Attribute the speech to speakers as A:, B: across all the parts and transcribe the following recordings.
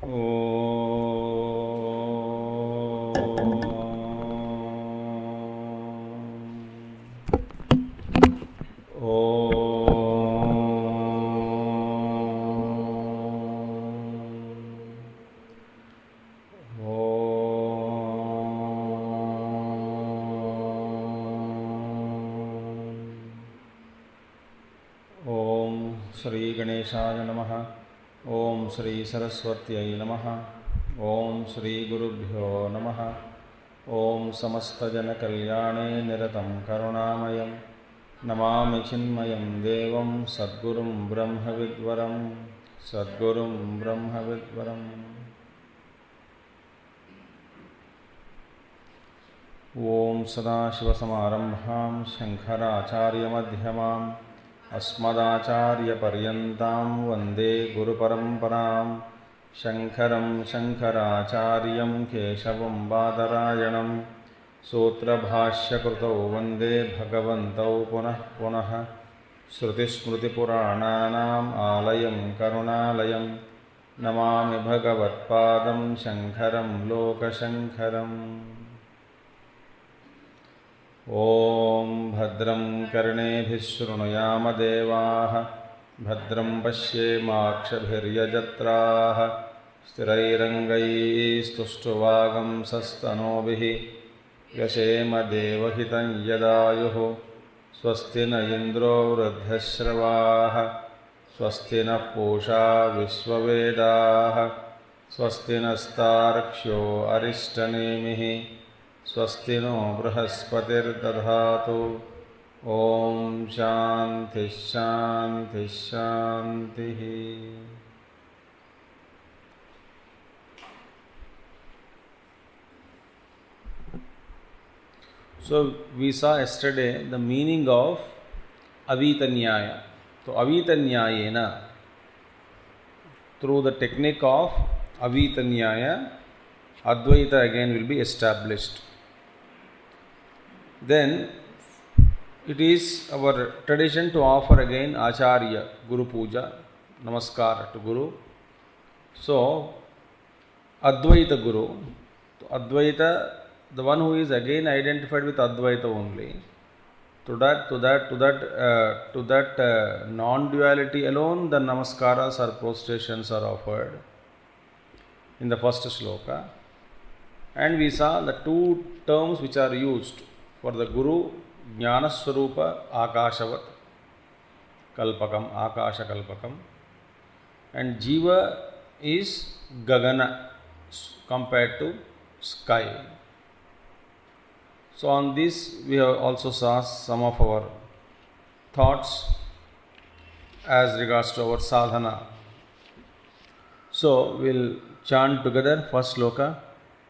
A: श्री गणेशाय नमः। ओम श्री सरस्वत्यै नमः। ओम श्री गुरुभ्यो नमः। ओम समस्तजनकल्याणे निरतं करुणामयं नमामि चिन्मयं देवं सद्गुरुं ब्रह्मविद्वरं सद्गुरुं ब्रह्मविद्वरम्। ओम सदाशिवसमारम्भां शङ्कराचार्यमध्यमाम् अस्मदाचार्यपर्यन्तां वन्दे गुरुपरम्परां। शङ्करं शङ्कराचार्यं केशवं बादरायणं सूत्रभाष्यकृतौ वन्दे भगवन्तौ पुनः पुनः। श्रुतिस्मृतिपुराणानाम् आलयं करुणालयं नमामि भगवत्पादं शङ्करं लोकशङ्करम्। ओम भद्रं कर्णेभिः शृणुयाम देवाः भद्रं पश्येमाक्षभिर्यजत्राः स्थिरैरङ्गैस्तुष्टुवागंसस्तनूभिः व्यशेम देवहितं यदायुः। स्वस्ति न इन्द्रो वृद्धश्रवाः स्वस्ति नः पूषा विश्ववेदाः स्वस्ति नस्तार्क्ष्यो अरिष्टनेमिः स्वस्ति नो बृहस्पतिर्दधातु। ओम शांति शांति शांति। So we saw yesterday the meaning of Avitanyaya. So Avitanyayena, through the technique of Avitanyaya, Advaita again will be established. Then it is our tradition to offer again Acharya, Guru Puja, Namaskar to Guru. So Advaita Guru, Advaita, the one who is again identified with Advaita only. To that non-duality alone, the Namaskaras or prostrations are offered in the first sloka. And we saw the two terms which are used for the Guru: Jnana Swarupa Akashavat Kalpakam, Akasha Kalpakam, and Jiva is Gagana compared to sky. So on this we have also saw some of our thoughts as regards to our sadhana. So we'll chant together first sloka.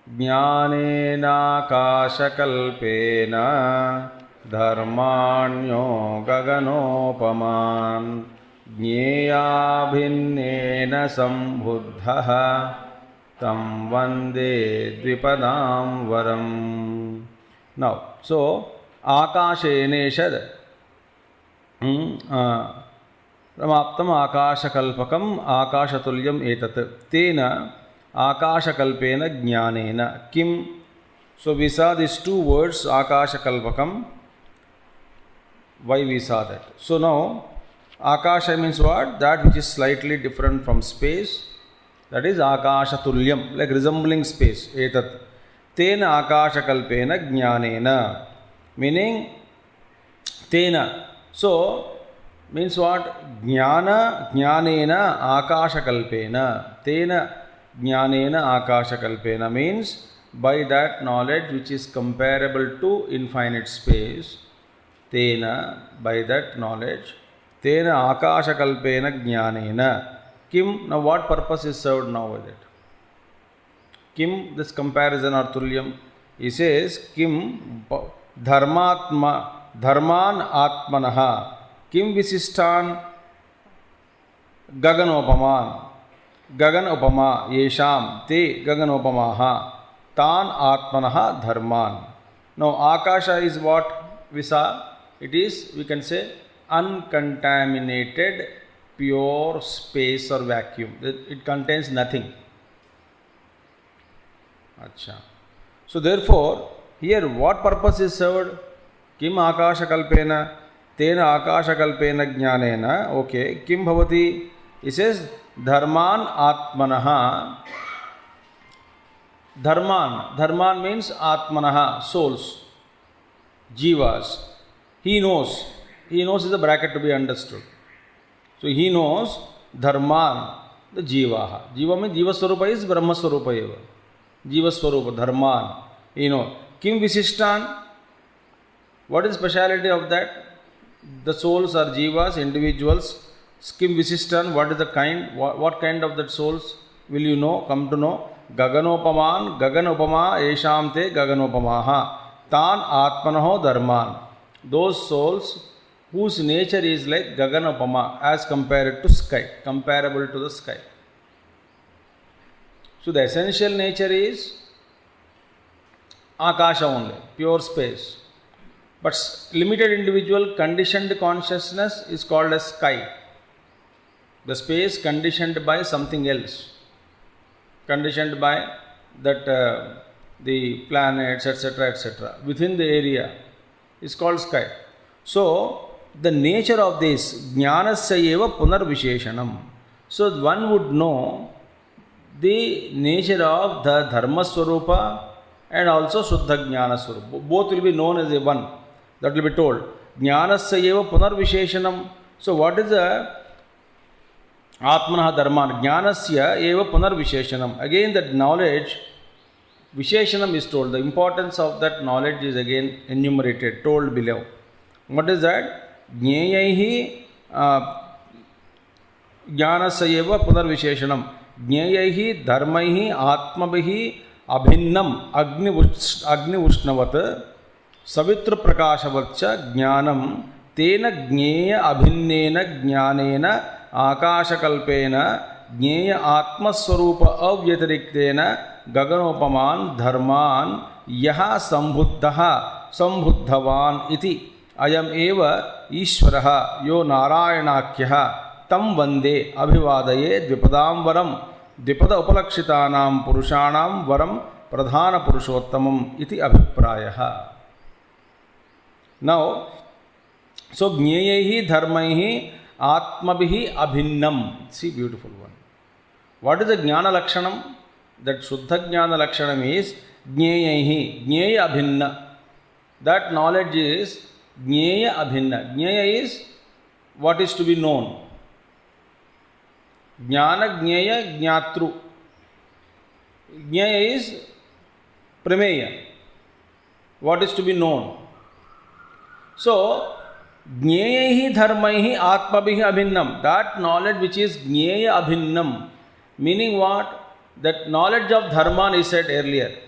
A: ज्ञानेनाकाशकल्पेन धर्माण्यो गगनोपमान् ज्ञेयाभिन्नेन सम्बुद्धः तं वन्दे द्विपदां वरम्. Now, so आकाशेनेषद समाप्तम् आकाशकल्पकम् आकाशतुल्यम् एतत् तेन Akashakalpena Jnanena Kim. So we saw these two words Akashakalpakam. Why we saw that? So now Akasha means what? That which is slightly different from space. That is Akashatulyam, like resembling space. Etat. Tena Akashakalpena Jnanena. Meaning Tena. So means what? Jnana Jnanena Akashakalpena. Tena Jnanena Akashakalpena means by that knowledge which is comparable to infinite space. Tena, by that knowledge. Tena Akashakalpena Jnanena. Kim, now what purpose is served now with it? Kim, this comparison or tulyam, he says, Kim dharman atmanaha. Kim visishtan gaganopaman. Gagan upama yesham te gagan upamaha tan atmanaha dharman. Now Akasha is what we saw. It is, we can say, uncontaminated pure space or vacuum. It contains nothing. Acha. So therefore, here what purpose is served? Kim akasha kalpena, tena akasha kalpena jnanena. Okay, kim bhavati? He says, dharman atmanaha. Dharman means atmanaha, souls, jivas. He knows is a bracket to be understood. So he knows dharman, the jivaha. Jiva means jiva swarupa is brahma swarupa eva. Jiva swarupa, dharman. He knows. Kim visishtan? What is speciality of that? The souls are jivas, individuals. Kim visishtan, what is the kind? What kind of that souls will you know, come to know? Gaganopaman, gaganopama, eshamte gaganopamaha. Tan atmanaho dharman. Those souls whose nature is like gaganopama as compared to sky, comparable to the sky. So the essential nature is akasha only, pure space. But limited individual conditioned consciousness is called as sky. The space conditioned by something else. Conditioned by that the planets, etc. within the area is called sky. So the nature of this jnanasya eva punarvisheshanam. So one would know the nature of the dharma swarupa and also Shuddha Jnana Swarupa. Both will be known as a one. That will be told. Jnanasya eva punarvisheshanam. So what is the Atmanaha Dharman? Jnanasya eva punarvisheshanam. Again that knowledge, Visheshanam is told. The importance of that knowledge is again enumerated, told below. What is that? Jneyaihi Jnanasya eva punarvisheshanam. Jneyaihi dharmaihi atmabhihi abhinnam agni ushnavat savitra prakashavatcha jnanam tena jneya abhinnena jnanena akashakalpena jneya atmaswarupa avyatiriktena gaganopaman dharman yaha sambhuddhavan iti ayam eva ishvaraha yo narayanakyah tam vande abhivadaye dvipadam varam dvipada upalakshitanam purushanam varam pradhana purushottamam iti abhiprayah. Now, so jneyaihi dharmaihi atmabhihi abhinnam. See, beautiful one. What is the jnana lakshanam? That Shuddha Jnana lakshanam is jneyaihi, jneya abhinna. That knowledge is jneya abhinna. Jneya is what is to be known. Jnana jneya jnatru. Jneya is prameya. What is to be known. So, jneyaihi dharmaihi atmabhihi abhinnam. That knowledge which is jneya abhinnam. Meaning what? That knowledge of dharman is said earlier.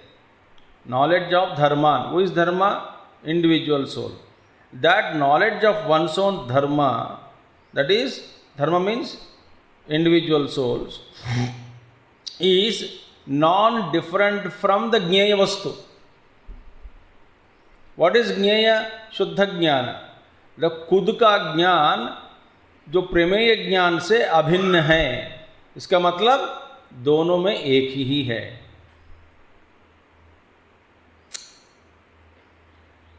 A: Knowledge of dharman. Who is dharma? Individual soul. That knowledge of one's own dharma, that is, dharma means individual souls, is non-different from the jnaya vastu. What is jnaya? Shuddha jnana. The खुद का ज्ञान जो प्रमेय ज्ञान से अभिन्न है, इसका मतलब दोनों में एक ही है.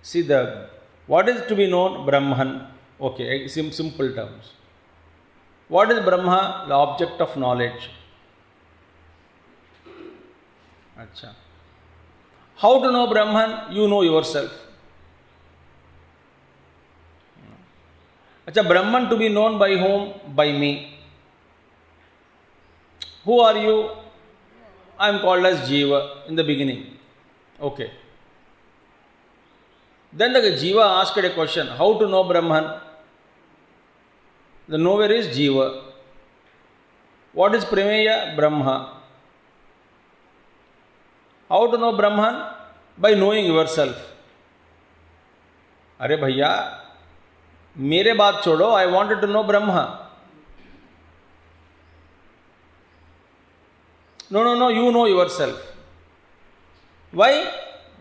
A: See what is to be known? Brahman. Okay, simple terms. What is Brahma? The object of knowledge. Acha. How to know Brahman? You know yourself. Acha, Brahman to be known by whom? By me. Who are you? I am called as Jiva in the beginning. Okay. Then the Jiva asked a question. How to know Brahman? The knower is Jiva. What is Prameya? Brahma. How to know Brahman? By knowing yourself. अरे भैया मेरे बात छोड़ो. I wanted to know Brahma. No, you know yourself. Why?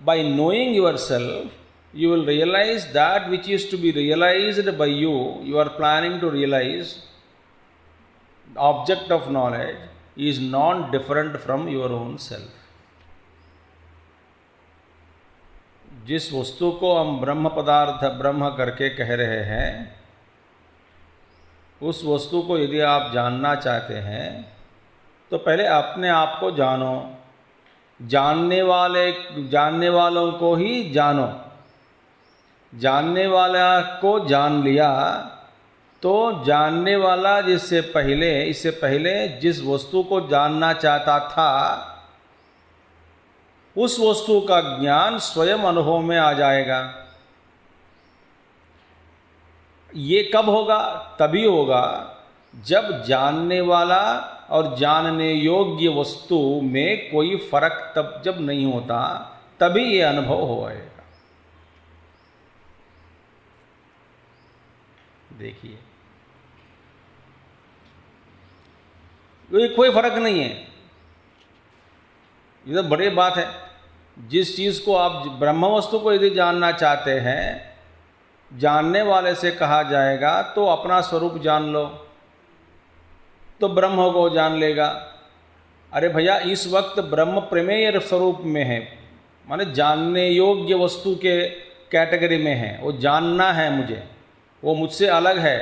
A: By knowing yourself, you will realize that which is to be realized by you, you are planning to realize, the object of knowledge is non-different from your own self. जिस वस्तु को हम ब्रह्म पदार्थ ब्रह्म करके कह रहे हैं, उस वस्तु को यदि आप जानना चाहते हैं तो पहले अपने आप को जानो, जानने वालों को ही जानो। जानने वाला को जान लिया तो जानने वाला इससे पहले जिस वस्तु को जानना चाहता था उस वस्तु का ज्ञान स्वयं अनुभव में आ जाएगा। ये कब होगा? तभी होगा जब जानने वाला और जानने योग्य वस्तु में कोई फर्क तब जब नहीं होता, तभी ये अनुभव होएगा। देखिए, कोई फर्क नहीं है। ये तो बड़ी बात है। जिस चीज़ को आप ब्रह्म वस्तु को यदि जानना चाहते हैं, जानने वाले से कहा जाएगा तो अपना स्वरूप जान लो, तो ब्रह्म को जान लेगा। अरे भैया, इस वक्त ब्रह्म प्रमेय स्वरूप में है, माने जानने योग्य वस्तु के कैटेगरी में है। वो जानना है मुझे, वो मुझसे अलग है।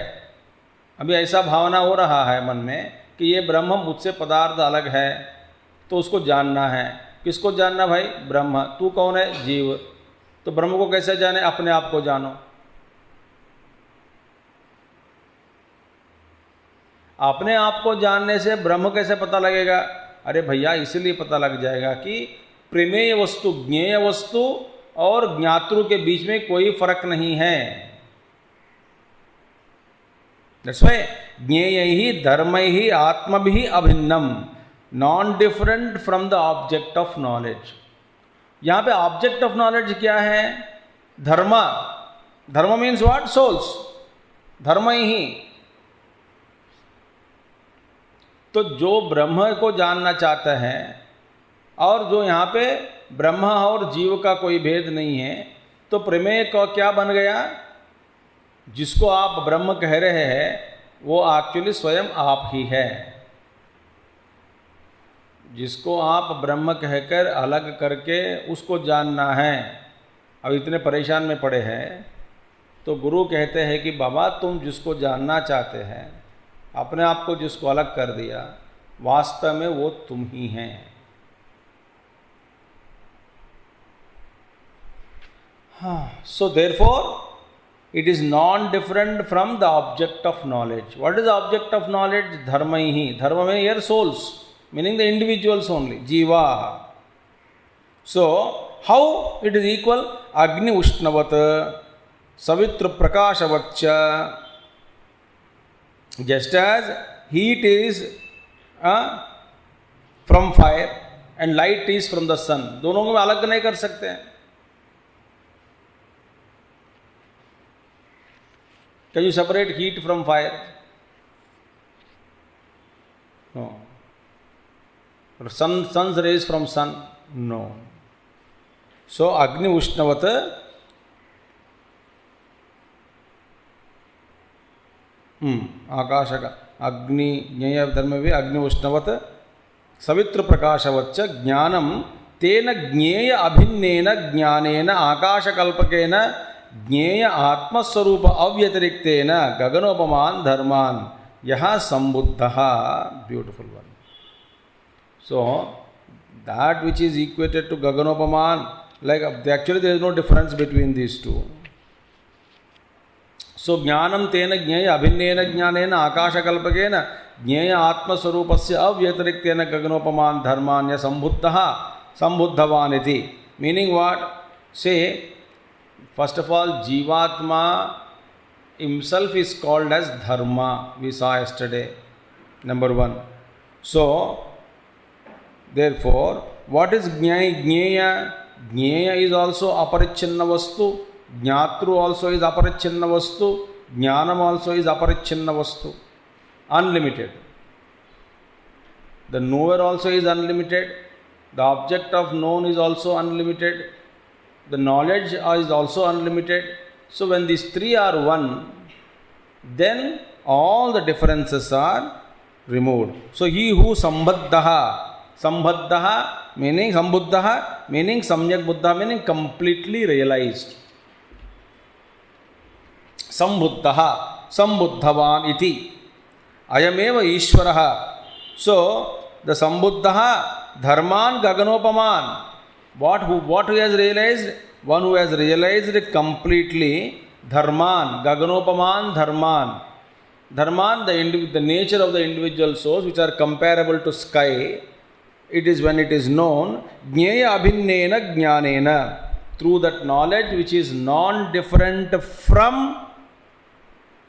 A: अभी ऐसा भावना हो रहा है मन में कि ये ब्रह्म मुझसे पदार्थ अलग है, तो उसको जानना है। किसको जानना भाई? ब्रह्म। तू कौन है? जीव। तो ब्रह्म को कैसे जाने? अपने आप को जानो। अपने आप को जानने से ब्रह्म कैसे पता लगेगा? अरे भैया, इसलिए पता लग जाएगा कि प्रमेय वस्तु, ज्ञेय वस्तु और ज्ञातृ के बीच में कोई फर्क नहीं है। That's why ज्ञेय ही धर्म ही आत्मभिः अभिन्नम, non different from the object of knowledge. यहाँ पे ऑब्जेक्ट ऑफ नॉलेज क्या है? धर्म। धर्म मीन्स व्हाट? सोल्स। धर्म ही। तो जो ब्रह्म को जानना चाहते हैं और जो यहाँ पे ब्रह्म और जीव का कोई भेद नहीं है, तो प्रमेय का क्या बन गया? जिसको आप ब्रह्म कह रहे हैं वो एक्चुअली स्वयं आप ही है। जिसको आप ब्रह्म कहकर अलग करके उसको जानना है। अब इतने परेशान में पड़े हैं तो गुरु कहते हैं कि बाबा, तुम जिसको जानना चाहते हैं, अपने आप को जिसको अलग कर दिया, वास्तव में वो तुम ही हैं। हाँ, so therefore it is non-different from the object of knowledge. What is the object of knowledge? Dharma hi. Dharma means here souls, meaning the individuals only, jiva. So, how it is equal? Agni Ushnavat, Savitra Prakashavatcha. Just as heat is from fire and light is from the sun. दोनों को अलग नहीं कर सकते हैं। Can you separate heat from fire? No. Or sun's rays from sun? No. So Agni Ushnavat, आकाश का अग्नि ज्ञेय धर्म भी अग्नि उष्णवत सवित्र प्रकाशवच्च ज्ञानम तेन ज्ञेय अभिन्नेन ज्ञानेन आकाशकल्पकेन ज्ञेय आत्मस्वरूप अव्यतिरिक्तेन गगनोपमान धर्मान यह संबुद्धः। Beautiful one. So that which is equated to gaganopaman, like actually there is no difference between these two. So ज्ञानम तेन ज्ञेय अभिन्नेन ज्ञानेन आकाशकल्पकेन ज्ञेय आत्मस्वरूपस्य अव्यतिरिक्तेन गगनोपमान धर्मान्य संबुद्धः संबुद्धवान् इति। Meaning what? Say, first of all, Jivatma himself is called as dharma, we saw yesterday, number one. So therefore, what is Jnaya? Jnaya? Jnaya is also aparichinna vastu. Jnatru also is aparichinna vastu. Jnanam also is aparichinna vastu. Unlimited. The knower also is unlimited. The object of known is also unlimited. The knowledge is also unlimited. So when these three are one, then all the differences are removed. So he who sambaddaha, sambaddaha meaning sambuddha, meaning samyak buddha, meaning completely realized. Sambuddha, sambuddhavan iti. Ayameva Ishvaraha. So, the sambuddha, dharman gaganopaman. What he has realized? One who has realized completely dharman, gaganopaman dharman. Dharman, the nature of the individual souls which are comparable to sky. It is when it is known, jnaya abhinnena jnanena, through that knowledge which is non-different from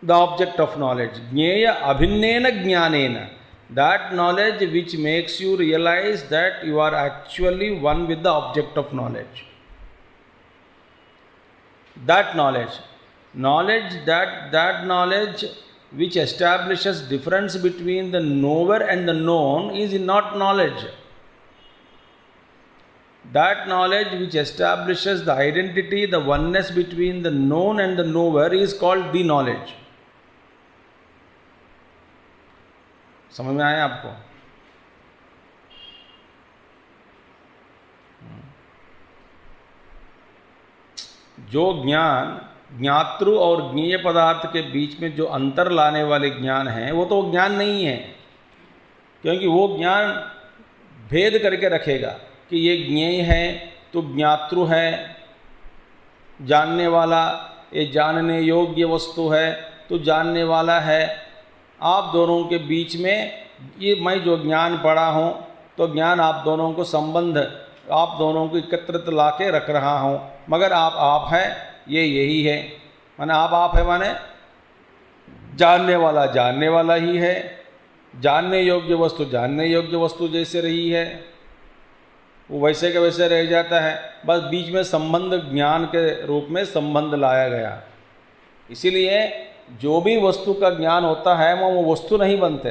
A: the object of knowledge. Jnaya abhinnena jnanena, that knowledge which makes you realize that you are actually one with the object of knowledge. That knowledge which establishes difference between the knower and the known is not knowledge. That knowledge which establishes the identity, the oneness between the known and the knower is called the knowledge. समझ में आया आपको? जो ज्ञान ज्ञातृ और ज्ञेय पदार्थ के बीच में जो अंतर लाने वाले ज्ञान है वो तो ज्ञान नहीं है, क्योंकि वो ज्ञान भेद करके रखेगा कि ये ज्ञेय है तो ज्ञातृ है, जानने वाला, ये जानने योग्य वस्तु है तो जानने वाला है। आप दोनों के बीच में ये मैं जो ज्ञान पढ़ा हूँ तो ज्ञान आप दोनों को संबंध, आप दोनों को एकत्रित ला के रख रहा हूँ, मगर आप है ये यही है। माने आप है माने जानने वाला ही है, जानने योग्य वस्तु जैसे रही है वो वैसे के वैसे रह जाता है, बस बीच में संबंध ज्ञान के रूप में संबंध लाया गया। इसीलिए जो भी वस्तु का ज्ञान होता है वो वस्तु नहीं बनता।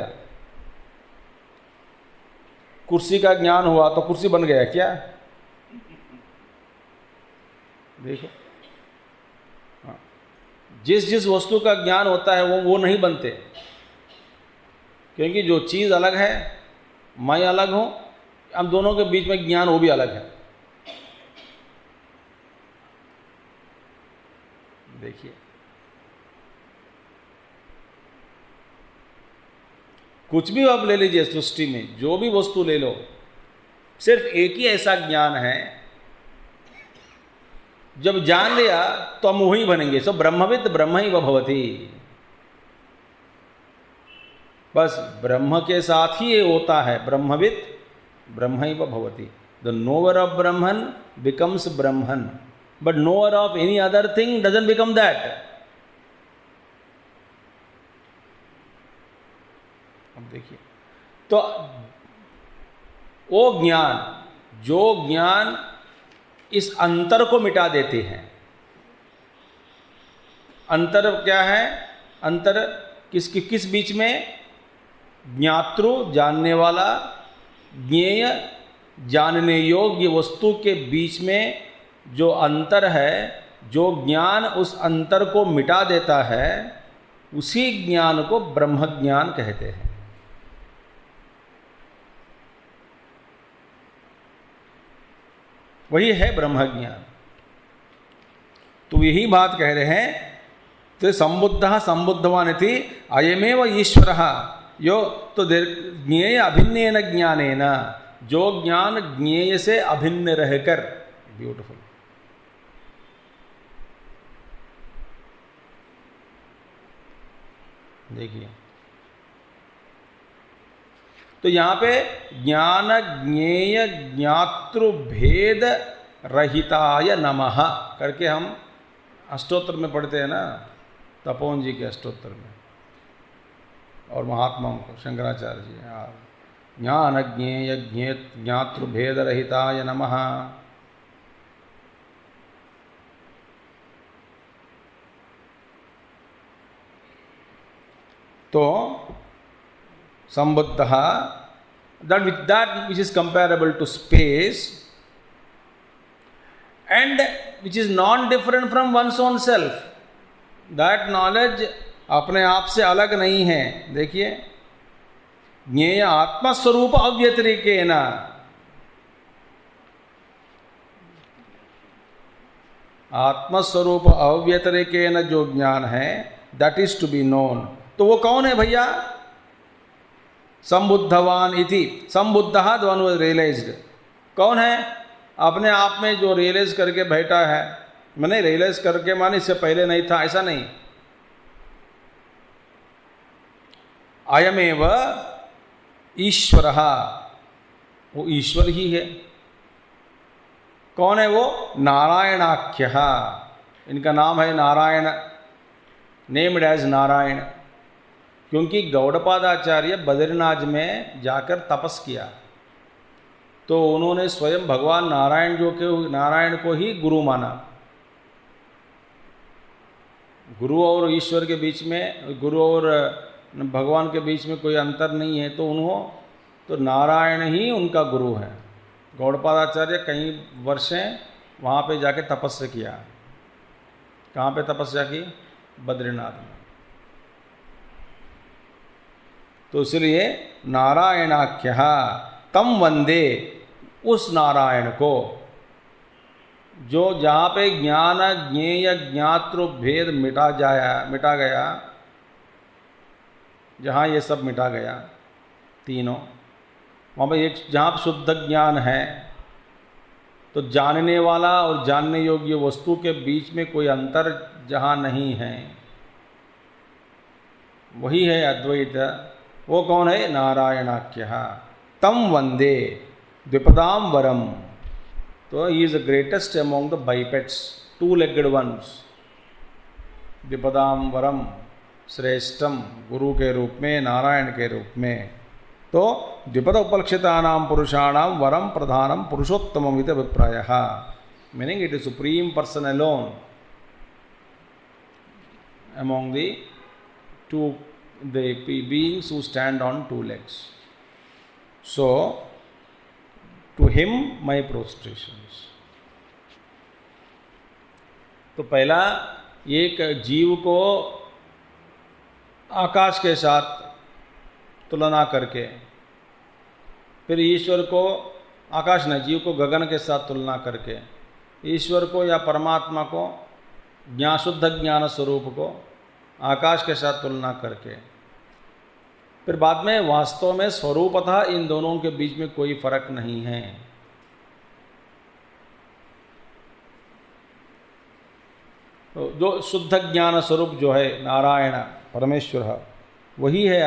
A: कुर्सी का ज्ञान हुआ तो कुर्सी बन गया क्या? देखो, जिस वस्तु का ज्ञान होता है वो नहीं बनते, क्योंकि जो चीज़ अलग है, मैं अलग हूँ, हम दोनों के बीच में ज्ञान वो भी अलग है। देखिए, कुछ भी आप ले लीजिए सृष्टि में, जो भी वस्तु ले लो, सिर्फ एक ही ऐसा ज्ञान है, जब जान लिया तो हम वही बनेंगे। सो ब्रह्मविद ब्रह्म ही भवति, बस ब्रह्म के साथ ही ये होता है। ब्रह्मविद ब्रह्म ही भवति, the nowhere of Brahman becomes Brahman, but nowhere of any other thing doesn't become that. अब देखिए, तो वो ज्ञान, जो ज्ञान इस अंतर को मिटा देते हैं। अंतर क्या है? अंतर किस बीच में? ज्ञातृ जानने वाला, ज्ञेय जानने योग्य वस्तु के बीच में जो अंतर है, जो ज्ञान उस अंतर को मिटा देता है, उसी ज्ञान को ब्रह्म ज्ञान कहते हैं। वही है ब्रह्म ज्ञान। तो यही बात कह रहे हैं, तो संबुद्धः संबुद्धवान इति अयमेव ईश्वरः यो, तो ज्ञेय अभिन्नेन ज्ञानेन, जो ज्ञान ज्ञेय से अभिन्न रहकर, ब्यूटीफुल। देखिए, तो यहाँ पे ज्ञान ज्ञेय ज्ञातृ भेद रहिताय नमः करके हम अष्टोत्तर में पढ़ते हैं ना, तपोवन जी के अष्टोत्तर में, और महात्माओं को शंकराचार्य जी, ज्ञान ज्ञेय ज्ञातृ भेद रहिताय नमः। तो Sambuddha, that which is comparable to space and which is non-different from one's own self, that knowledge अपने आप से अलग नहीं है। देखिए, ज्ञेय आत्मस्वरूप अव्यतिरेकेन, आत्मस्वरूप अव्यतिरेकेन जो ज्ञान है that is to be known. तो वो कौन है भैया? संबुद्धवान इति, संबुद्धः द वन हू रियलाइज्ड। कौन है? अपने आप में जो रियलाइज करके बैठा है। मैंने रियलाइज करके माने इससे पहले नहीं था, ऐसा नहीं। अयमेव ईश्वरः, वो ईश्वर ही है। कौन है वो? नारायणाख्यः, इनका नाम है नारायण, नेम्ड एज नारायण। क्योंकि गौड़पादाचार्य बद्रीनाथ में जाकर तपस किया, तो उन्होंने स्वयं भगवान नारायण को ही गुरु माना। गुरु और ईश्वर के बीच में, गुरु और भगवान के बीच में कोई अंतर नहीं है, तो नारायण ही उनका गुरु है। गौड़पादाचार्य कई वर्षें वहाँ पे जाके तपस्या किया। कहाँ पे तपस्या की? बद्रीनाथ में। तो इसलिए नारायणाख्यः तम वंदे, उस नारायण को जो जहाँ पे ज्ञान ज्ञेय ज्ञातृ भेद मिटा गया, जहाँ ये सब मिटा गया तीनों, वहाँ पे एक जहाँ शुद्ध ज्ञान है, तो जानने वाला और जानने योग्य वस्तु के बीच में कोई अंतर जहाँ नहीं है, वही है अद्वैत। वो कौन है? नारायणाख्यः तम वंदे द्विपदाम वरम। तो he is the greatest among the bipeds, two legged ones. द्विपदाम वरम, श्रेष्ठम, गुरु के रूप में, नारायण के रूप में। तो द्विपद उपलक्षितानाम पुरुषाणाम वरम प्रधानम पुरुषोत्तमम इति अभिप्रायः, meaning it is supreme person alone among the beings who stand on two legs. So to him my prostrations. तो पहला एक जीव को आकाश के साथ तुलना करके, फिर ईश्वर को, आकाश न, जीव को गगन के साथ तुलना करके, ईश्वर को या परमात्मा को, शुद्ध ज्ञान स्वरूप को आकाश के साथ तुलना करके, फिर बाद में वास्तव में स्वरूपतः इन दोनों के बीच में कोई फर्क नहीं है। तो जो शुद्ध ज्ञान स्वरूप जो है नारायण परमेश्वर, वही है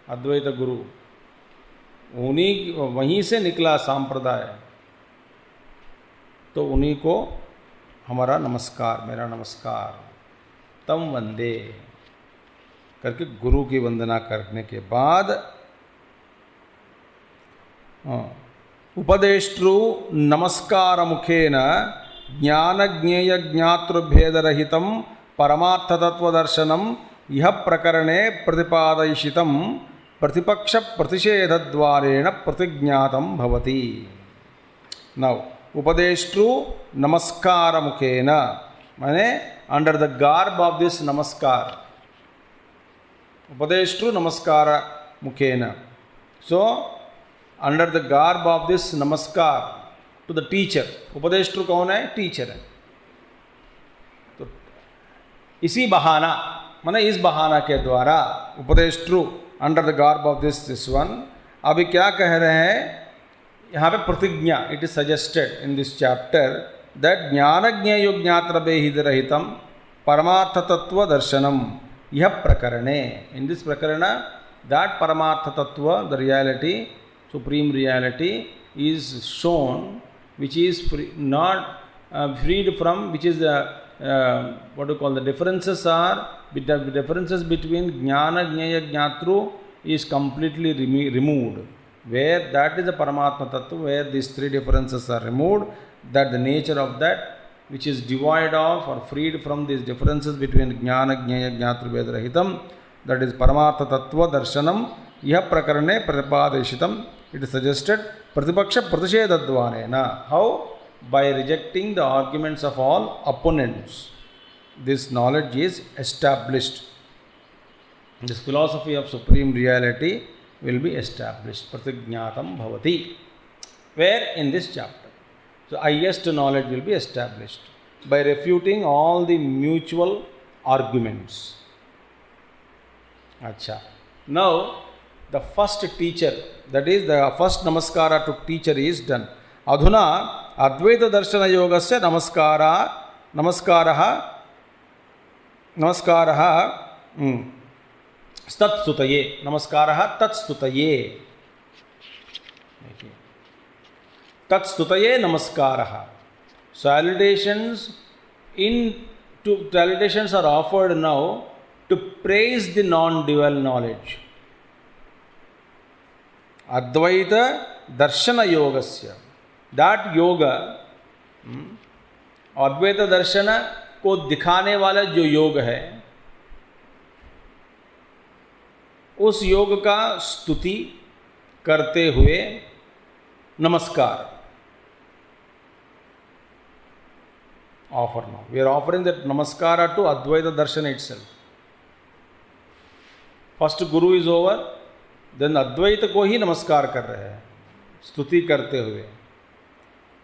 A: अद्वैत गुरु। वहीं से निकला सांप्रदाय। तो उन्हीं को हमारा नमस्कार, मेरा नमस्कार। तम वंदे करके गुरु की वंदना करने के बाद उपदेष्टृ नमस्कार मुखेन ज्ञान ज्ञेय ज्ञातृभेदरहितं परमार्थ तत्व दर्शनम यह प्रकरणे प्रतिपादयिषितं प्रतिपक्ष प्रतिषेध द्वारेण प्रतिज्ञातं भवति। नौ उपदेष्टृ नमस्कार मुखेन, माने under the garb of this नमस्कार, उपदेष्टृ नमस्कार मुखेन। So under the garb of this नमस्कार टू द टीचर, उपदेष्टृ कौन है? टीचर है। तो इसी बहाना, माने इस बहाना के द्वारा उपदेष्टृ under the garb of this one, अभी क्या कह रहे हैं यहाँ पे? प्रतिज्ञा। It is suggested in this chapter that ज्ञान ज्ञेय ज्ञातृभेद रहितं परमार्थ तत्व दर्शनम यह प्रकरणे, इन दिस प्रकरण दैट परमार्थ तत्व, the reality, supreme reality is shown, which is not freed from, which is what you call the differences are, the differences between jnana jnaya jnatru is completely removed, where that is the paramatma tattva, where these three differences are removed, that the nature of that which is devoid of or freed from these differences between jnana jnaya jnatru veda rahitam, that is paramatma tattva darshanam yah prakarane pratipadeshitam. It is suggested Pratipaksha Pratishedaddvarena. How? By rejecting the arguments of all opponents. This knowledge is established. This philosophy of supreme reality will be established. Pratignatam bhavati. Where? In this chapter. So highest knowledge will be established. by refuting all the mutual arguments. Acha. Now the first teacher, that is the first namaskara to teacher is done. Adhuna Advaita Darshana Yogasya namaskaraha Tatstutaye. Namaskaraha Tatstutaye. Tatstutaye namaskaraha. Salutations are offered now to praise the non-dual knowledge. Advaita Darshana Yogasya. That yoga, अद्वैत दर्शन को दिखाने वाला जो योग है, उस योग का स्तुति करते हुए नमस्कार. Offer now. We are offering that namaskara to Advaita Darshana itself. First Guru is over, then Advaita को ही नमस्कार कर रहे हैं, स्तुति करते हुए,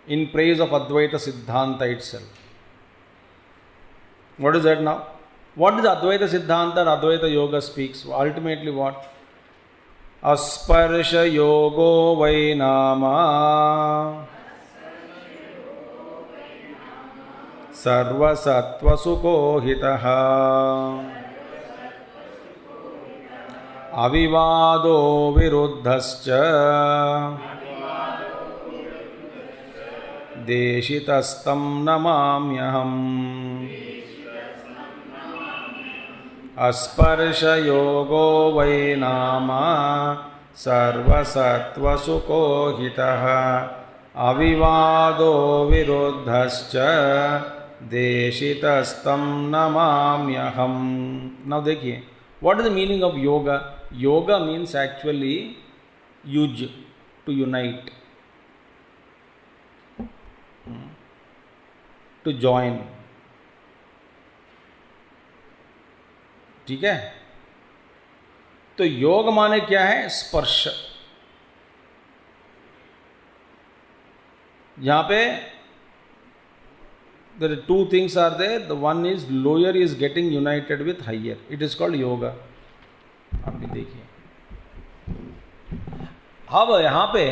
A: in praise of Advaita Siddhanta itself. What is that now? What is Advaita Siddhanta and Advaita Yoga speaks? Ultimately what? Asparsha yogo vainama sarva sattva sukho hitaha avivado viruddhascha deshitastam namamyaham. Asparsha yogo vainama sarva sattva sukho hitaha avivado viruddhascha deshitastam namamyaham. Now देखिए, what is the meaning of yoga? Yoga means actually yuj, to unite, to join. ठीक है? तो योग माने क्या है? स्पर्श. यहाँ पे there are two things are there. The one is lower is getting united with higher. It is called yoga. आप भी देखिए. अब यहाँ पे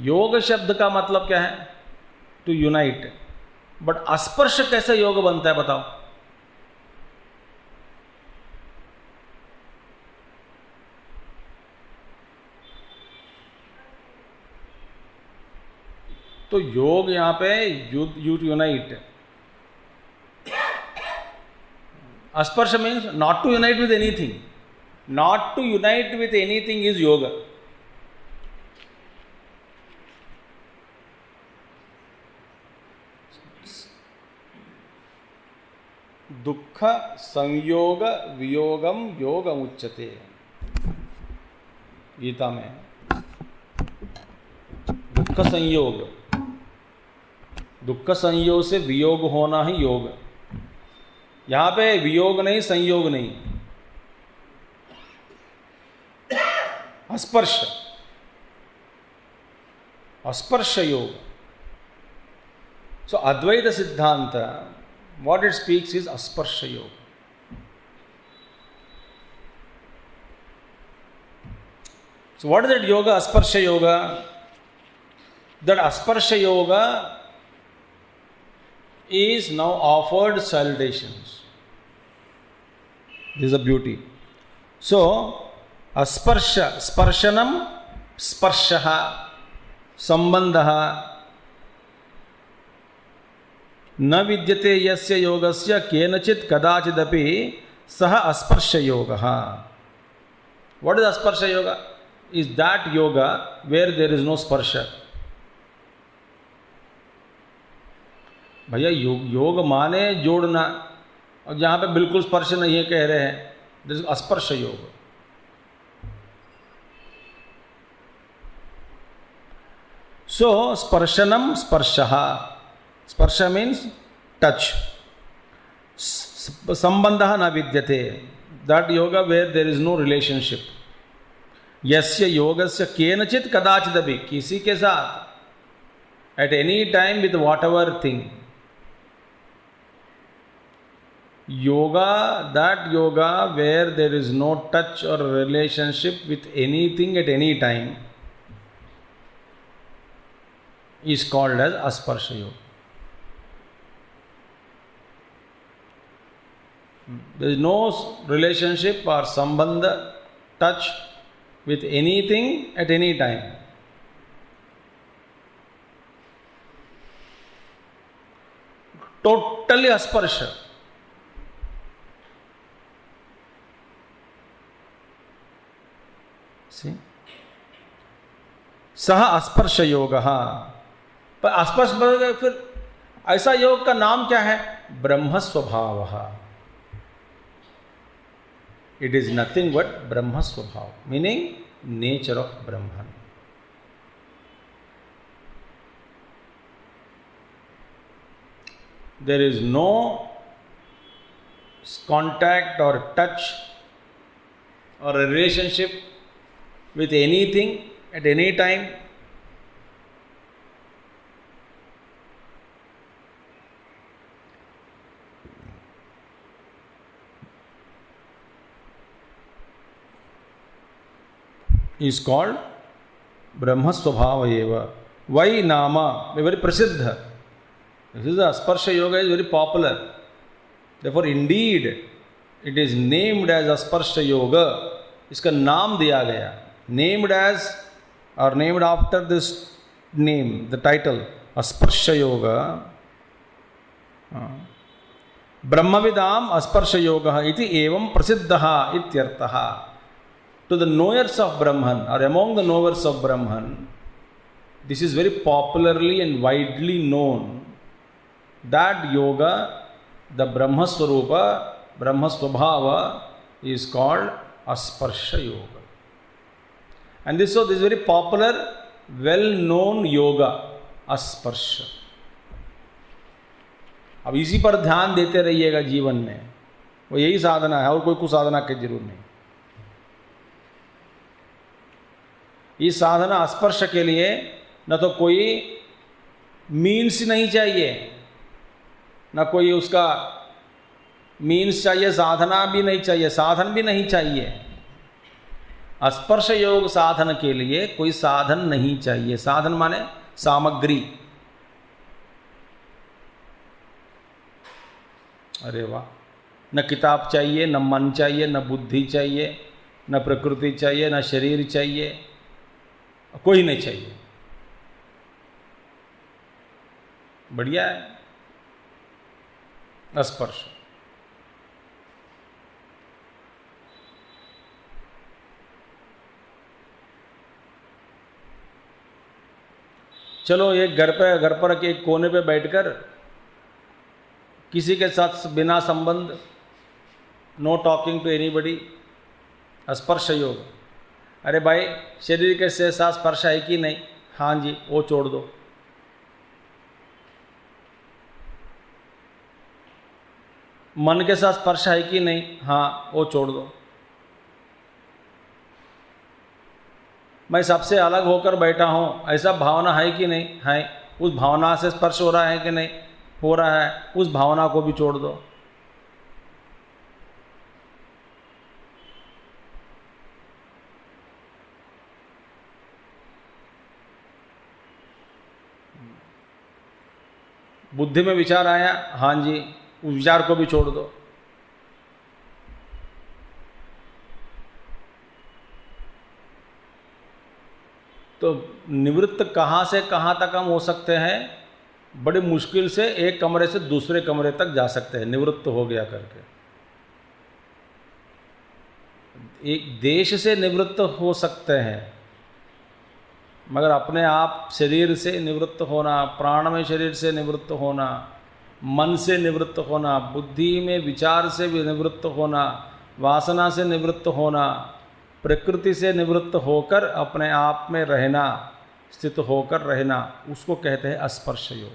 A: योग शब्द का मतलब क्या है? To unite. बट अस्पर्श कैसे योग बनता है बताओ? तो योग यहाँ पे यूनाइट. अस्पर्श means not to unite with anything. Not to unite with anything is योग. दुख संयोग वियोगम योगम उच्यते. गीता में दुख संयोग, दुख संयोग से वियोग होना ही योग. यहाँ पे वियोग नहीं, संयोग नहीं, स्पर्श, स्पर्श योग. सो अद्वैत सिद्धांत, what it speaks is asparsha yoga. So what is that yoga, asparsha yoga? That asparsha yoga is now offered salutations. This is a beauty. So asparsha, sparshanam, sparshaha, sambandhaha न विद्यते यस्य योगस्य केनचित् कदाचिदपि सह अस्पर्श योगः. What is asparsha yoga? Is that yoga where there is no sparsha. भैया योग माने जोड़ना, और जहाँ पे बिल्कुल स्पर्श नहीं है कह रहे हैं, दिस अस्पर्श योग. सो स्पर्शनम स्पर्शः. Sparsha means touch. Sambandha na vidyate. That yoga where there is no relationship. Yasya yogasya kenachit kadachidapi. किसी के साथ, at any time with whatever thing. Yoga, that yoga where there is no touch or relationship with anything at any time is called as Asparsha Yoga. There is no relationship or sambandha, touch with anything at any time. Totally asparsha. See? सह अस्पर्श योग. पर स्पर्श फिर ऐसा योग का नाम क्या है? ब्रह्म स्वभाव. It is nothing but Brahma Swabhav, meaning nature of Brahman. There is no contact or touch or a relationship with anything at any time. Is called Brahma Swabhava Eva. Why Nama? Very prasiddha. This is the Asparsha Yoga is very popular. Therefore, indeed, it is named as Asparsha Yoga. इसका नाम दिया गया. Named as or named after this name, the title Asparsha Yoga. Brahmavidam Asparsha Yoga iti evam prasiddha ityartha. To the knowers of Brahman or among the knowers of Brahman, this is very popularly and widely known that yoga, the Brahma Swarupa, Brahma Swabhava, is called Asparsha Yoga. And this is very popular, well-known yoga, Asparsha. अब इसी पर ध्यान देते रहिएगा जीवन में. वो यही साधना है और कोई कुछ साधना की जरूरत नहीं. इस साधना स्पर्श के लिए न तो कोई मीन्स नहीं चाहिए, न कोई उसका मीन्स चाहिए, साधना भी नहीं चाहिए, साधन भी नहीं चाहिए. स्पर्श योग साधन के लिए कोई साधन नहीं चाहिए. साधन माने सामग्री. अरे वाह. न किताब चाहिए, न मन चाहिए, न बुद्धि चाहिए, न प्रकृति चाहिए, न शरीर चाहिए, कोई नहीं चाहिए. बढ़िया है स्पर्श. चलो एक घर पर के एक कोने पे बैठकर किसी के साथ बिना संबंध, नो टॉकिंग टू एनीबडी, स्पर्श योग. अरे भाई शरीर के साथ स्पर्श है कि नहीं? हाँ जी, वो छोड़ दो. मन के साथ स्पर्श है कि नहीं? हाँ, वो छोड़ दो. मैं सबसे अलग होकर बैठा हूँ, ऐसा भावना है कि नहीं? है. उस भावना से स्पर्श हो रहा है कि नहीं? हो रहा है. उस भावना को भी छोड़ दो. बुद्धि में विचार आया, हाँ जी, उस विचार को भी छोड़ दो. तो निवृत्त कहाँ से कहाँ तक हम हो सकते हैं? बड़ी मुश्किल से एक कमरे से दूसरे कमरे तक जा सकते हैं निवृत्त हो गया करके. एक देश से निवृत्त हो सकते हैं, मगर अपने आप शरीर से निवृत्त होना, प्राण में शरीर से निवृत्त होना, मन से निवृत्त होना, बुद्धि में विचार से भी निवृत्त होना, वासना से निवृत्त होना, प्रकृति से निवृत्त होकर अपने आप में रहना, स्थित होकर रहना, उसको कहते हैं स्पर्श योग.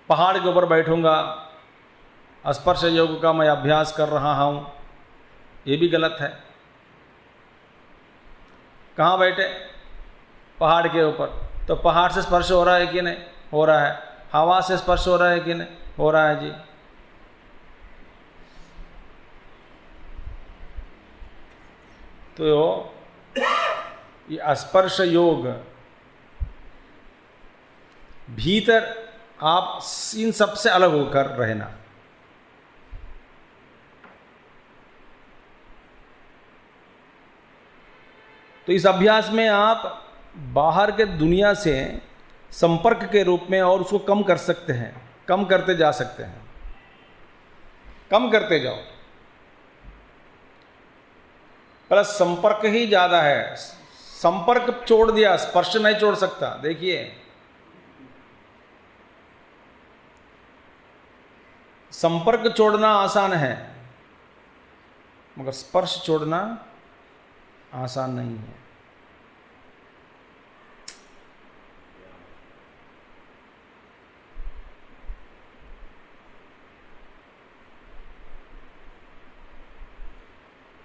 A: पहाड़ के ऊपर बैठूंगा, स्पर्श योग का मैं अभ्यास कर रहा हूँ, ये भी गलत है. कहाँ बैठे? पहाड़ के ऊपर. तो पहाड़ से स्पर्श हो रहा है कि नहीं? हो रहा है. हवा से स्पर्श हो रहा है कि नहीं? हो रहा है जी। तो ये स्पर्श योग, भीतर आप इन सबसे अलग होकर रहना। तो इस अभ्यास में आप बाहर के दुनिया से संपर्क के रूप में और उसको कम कर सकते हैं, कम करते जा सकते हैं, कम करते जाओ। प्लस संपर्क ही ज़्यादा है, संपर्क छोड़ दिया, स्पर्श नहीं छोड़ सकता। देखिए संपर्क छोड़ना आसान है मगर स्पर्श छोड़ना आसान नहीं है।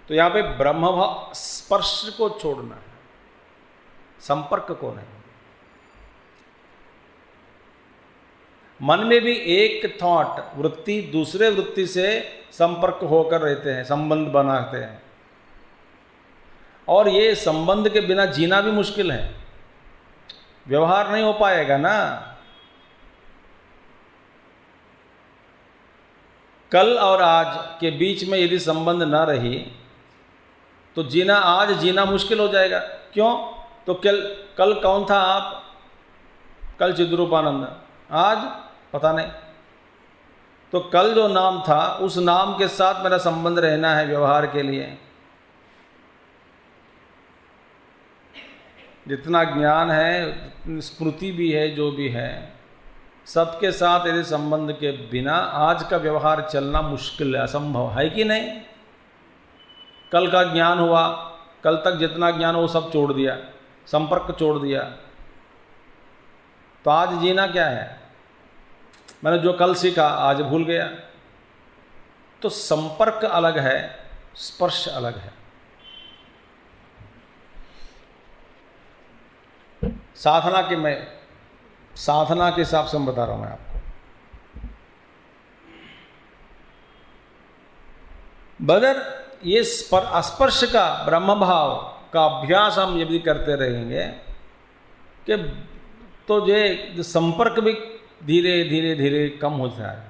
A: तो यहां पे ब्रह्म भाव स्पर्श को छोड़ना है, संपर्क को नहीं। मन में भी एक थॉट वृत्ति दूसरे वृत्ति से संपर्क होकर रहते हैं, संबंध बनाते हैं, और ये संबंध के बिना जीना भी मुश्किल है, व्यवहार नहीं हो पाएगा ना। कल और आज के बीच में यदि संबंध ना रही तो जीना, आज जीना मुश्किल हो जाएगा। क्यों? तो कल कौन था आप? कल चिद्रूपानंद, आज पता नहीं। तो कल जो नाम था उस नाम के साथ मेरा संबंध रहना है व्यवहार के लिए। जितना ज्ञान है, स्मृति भी है, जो भी है, सबके साथ यदि संबंध के बिना आज का व्यवहार चलना मुश्किल है, असंभव है कि नहीं? कल का ज्ञान हुआ, कल तक जितना ज्ञान वो सब छोड़ दिया, संपर्क छोड़ दिया, तो आज जीना क्या है? मैंने जो कल सीखा आज भूल गया। तो संपर्क अलग है, स्पर्श अलग है। साधना के हिसाब से मैं बता रहा हूं मैं आपको। बगैर ये स्पर्श का, ब्रह्म भाव का अभ्यास हम यदि करते रहेंगे कि तो ये संपर्क भी धीरे धीरे धीरे कम हो जाए।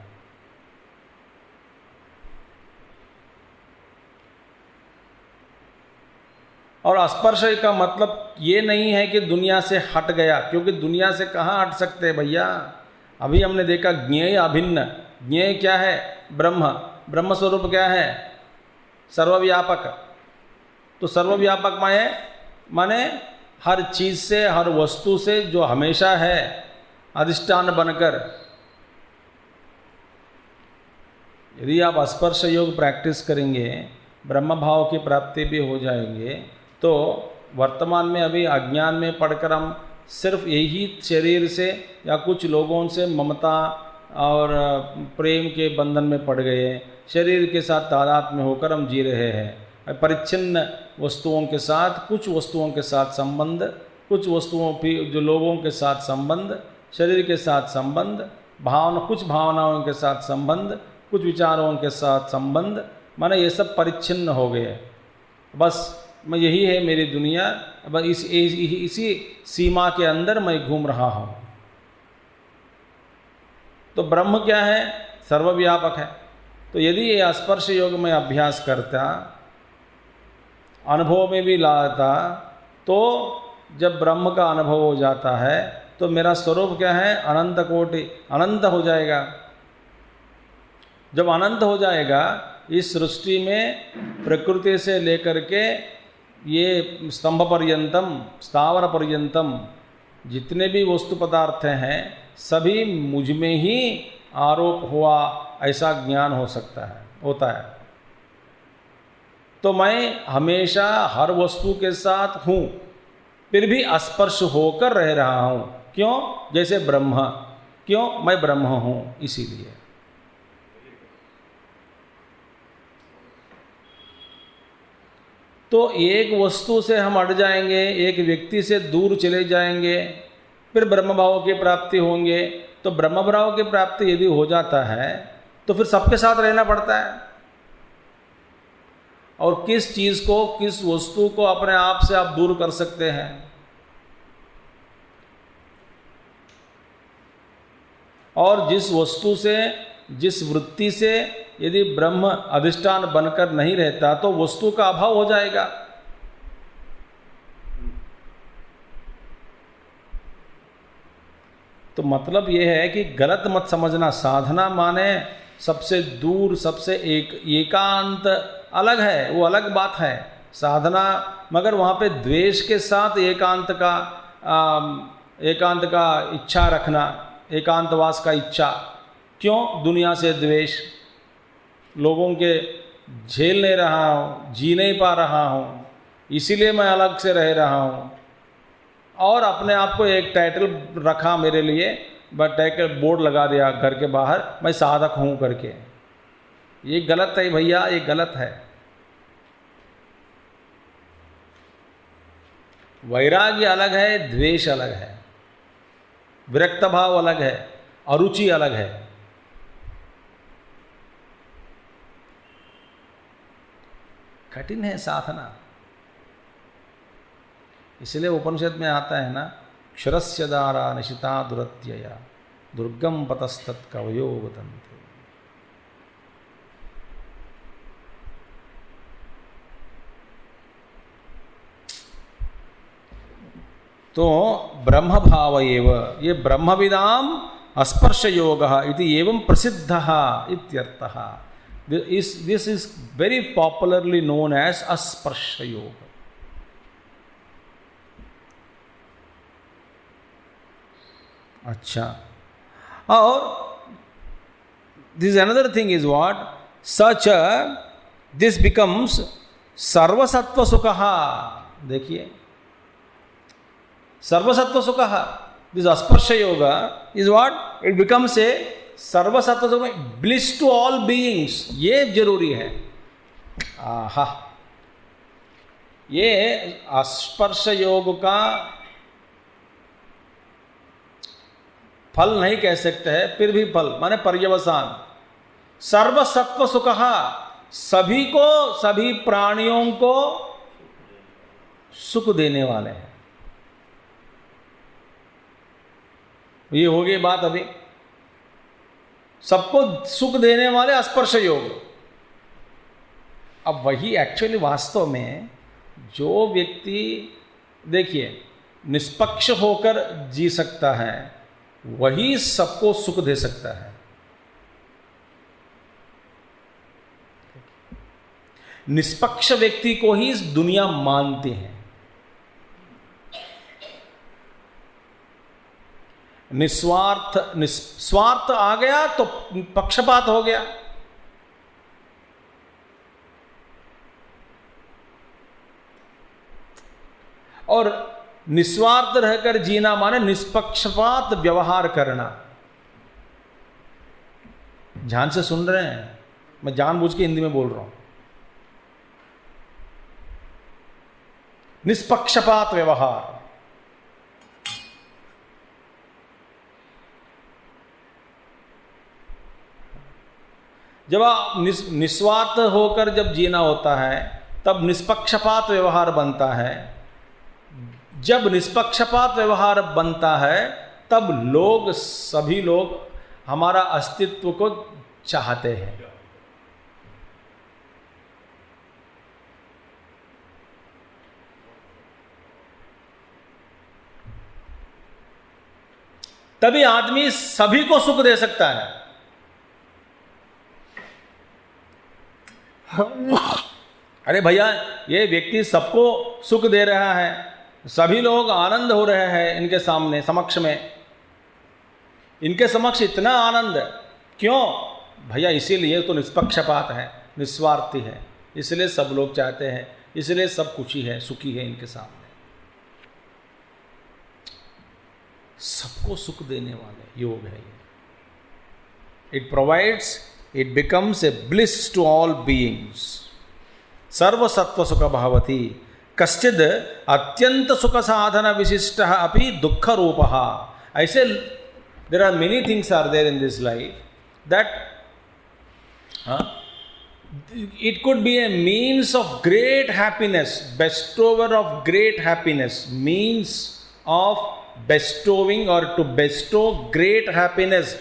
A: और स्पर्श का मतलब ये नहीं है कि दुनिया से हट गया, क्योंकि दुनिया से कहाँ हट सकते हैं भैया। अभी हमने देखा ज्ञेय अभिन्न। ज्ञेय क्या है? ब्रह्म स्वरूप क्या है? सर्वव्यापक। तो सर्वव्यापक माने हर चीज़ से, हर वस्तु से जो हमेशा है अधिष्ठान बनकर। यदि आप स्पर्श योग प्रैक्टिस करेंगे, ब्रह्म भाव की प्राप्ति भी हो जाएंगे। तो वर्तमान में अभी अज्ञान में पढ़कर हम सिर्फ यही शरीर से या कुछ लोगों से ममता और प्रेम के बंधन में पड़ गए, शरीर के साथ तादाद में होकर हम जी रहे हैं। परिच्छिन्न वस्तुओं के साथ, कुछ वस्तुओं के साथ संबंध, कुछ वस्तुओं भी जो लोगों के साथ संबंध, शरीर के साथ संबंध, कुछ भावनाओं के साथ संबंध, कुछ विचारों के साथ संबंध, माने ये सब परिच्छिन्न हो गए। बस मैं यही है मेरी दुनिया, बस इसी सीमा के अंदर मैं घूम रहा हूँ। तो ब्रह्म क्या है? सर्वव्यापक है। तो यदि ये स्पर्श योग में अभ्यास करता, अनुभव में भी लाता, तो जब ब्रह्म का अनुभव हो जाता है तो मेरा स्वरूप क्या है? अनंत कोटि, अनंत हो जाएगा। जब अनंत हो जाएगा, इस सृष्टि में प्रकृति से लेकर के ये स्तंभ पर्यंतम, स्थावर पर्यंतम जितने भी वस्तु पदार्थ हैं, सभी मुझ में ही आरोप हुआ, ऐसा ज्ञान होता है। तो मैं हमेशा हर वस्तु के साथ हूँ, फिर भी स्पर्श होकर रह रहा हूँ। क्यों? जैसे ब्रह्म। क्यों? मैं ब्रह्म हूँ, इसीलिए। तो एक वस्तु से हम हट जाएंगे, एक व्यक्ति से दूर चले जाएंगे, फिर ब्रह्म भाव की प्राप्ति होंगे। तो ब्रह्म भाव की प्राप्ति यदि हो जाता है तो फिर सबके साथ रहना पड़ता है। और किस चीज़ को, किस वस्तु को अपने आप से आप दूर कर सकते हैं? और जिस वस्तु से, जिस वृत्ति से यदि ब्रह्म अधिष्ठान बनकर नहीं रहता तो वस्तु का अभाव हो जाएगा। तो मतलब यह है कि गलत मत समझना, साधना माने सबसे दूर, सबसे एकांत अलग है, वो अलग बात है साधना। मगर वहाँ पे द्वेष के साथ एकांत का इच्छा रखना, एकांतवास का इच्छा। क्यों? दुनिया से द्वेष, लोगों के झेल नहीं रहा हूँ, जी नहीं पा रहा हूँ, इसीलिए मैं अलग से रह रहा हूँ। और अपने आप को एक टाइटल रखा मेरे लिए, बट टाइटल बोर्ड लगा दिया घर के बाहर, मैं साधक हूँ करके। ये गलत है भैया, ये गलत है। वैराग्य अलग है, द्वेष अलग है, विरक्त भाव अलग है, अरुचि अलग है। कठिन है साधना। इसलिए उपनिषद में आता है ना, क्षरस्य दारा निशिता दुरत्यया दुर्गम पतस्तत् कवयो वदन्ति। तो ब्रह्म भाव एव, ये ब्रह्मविदाम अस्पर्श योगः इति एवं प्रसिद्धः इत्यर्थः। This is very popularly known as अस्पर्श योग। अच्छा, और this another thing is what, such this becomes सर्वसत्व सुखः। देखिए, सर्वसत्व सुखः, दिस अस्पर्श योग is what, it becomes a सर्वसत्व सुख, ब्लिस टू ऑल बीइंग्स। ये जरूरी है। आहा, ये स्पर्श योग का फल नहीं कह सकते हैं, फिर भी फल माने पर्यवसान। सर्वसत्व सुखः, सभी को, सभी प्राणियों को सुख देने वाले हैं। ये हो गई बात। अभी सबको सुख देने वाले स्पर्श योग। अब वही एक्चुअली वास्तव में जो व्यक्ति, देखिए, निष्पक्ष होकर जी सकता है वही सबको सुख दे सकता है। निष्पक्ष व्यक्ति को ही इस दुनिया मानती है। स्वार्थ आ गया तो पक्षपात हो गया। और निस्वार्थ रहकर जीना माने निष्पक्षपात व्यवहार करना। ध्यान से सुन रहे हैं, मैं जानबूझ के हिंदी में बोल रहा हूं। निष्पक्षपात व्यवहार। जब आप निस्वार्थ होकर जब जीना होता है तब निष्पक्षपात व्यवहार बनता है। जब निष्पक्षपात व्यवहार बनता है तब लोग, सभी लोग हमारा अस्तित्व को चाहते हैं। तभी आदमी सभी को सुख दे सकता है। अरे भैया, ये व्यक्ति सबको सुख दे रहा है, सभी लोग आनंद हो रहे हैं इनके सामने, समक्ष में, इनके समक्ष इतना आनंद क्यों? भैया इसीलिए तो निष्पक्षपात है, निस्वार्थी है, इसलिए सब लोग चाहते हैं, इसलिए सब खुशी है, सुखी है इनके सामने। सबको सुख देने वाले योग है ये। It provides, it becomes a bliss to all beings. सर्वसत्व सुख भवति। कश्चिद अत्यंत सुख साधन विशिष्ट अपि दुख रूपः। ऐसे There are many things are there in this life that it could be a means of great happiness, bestower of great happiness, means of bestowing or to bestow great happiness,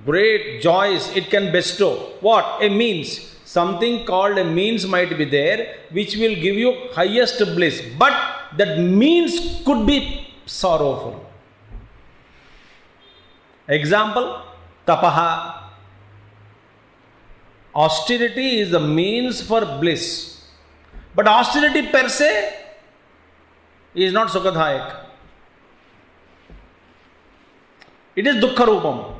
A: great joys. It can bestow. What? A means. Something called a means might be there which will give you highest bliss, but that means could be sorrowful. Example, tapaha. Austerity is the means for bliss, but austerity per se is not sukadhayak. It is dukkha roopam.